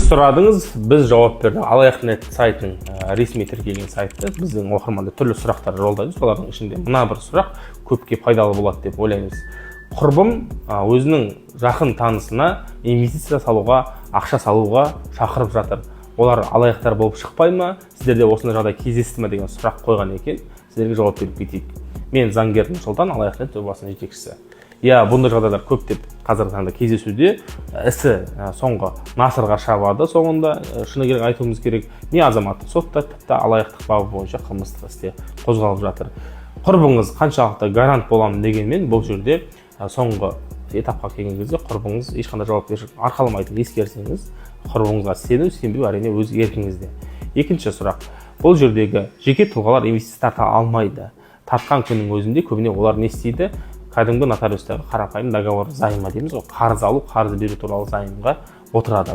сұрадыңыз, біз жауап бердік. Алаяқ.нет сайтының ресми тіркелген сайты. Біздің оқырмандар түрлі сұрақтар жолдайды. Солардың ішінде мына бір сұрақ көпке пайдалы болады деп ойлаймыз. Құрбым өзінің жақын танысына инвестиция салуға, ақша салуға шақырып жатыр. Олар алаяқтар болып шықпай ма? Сіздерде осындай жағдай кездесті ме деген сұрақ қойған екен. Сіздерге жауап беріп кетейік. Мен заңгер Нұрсұлтан, Алаяқ.нет жобасының жетекшісі. Бұндай жағдайлар көп деп қазіргі таңда кездесуде. Ісі соңғы насырға шабады. Соңында шыны керек айтуымыз керек, не азаматтық сотта, тіпті алаяқтық бабы бойынша қылмыстық істе қозғалып жатыр. Құрбыңыз қаншалықты гарант боламын дегенмен, бұл жерде соңғы этапқа келген кезде құрбыңыз ешқандай жауапкершілік арқаламайтынын ескерсеңіз, құрбыңызға сену, сенбеу әрине өз еркіңізде. Екінші сұрақ. Бұл жердегі жеке тұлғалар инвестиция тарта алмайды. Тартқан күннің өзінде көбіне олар не істейді? Кәдімгі нотариустағы қарапайым договор займы дейміз, қарыз алу, қарыз беру туралы займға отырады.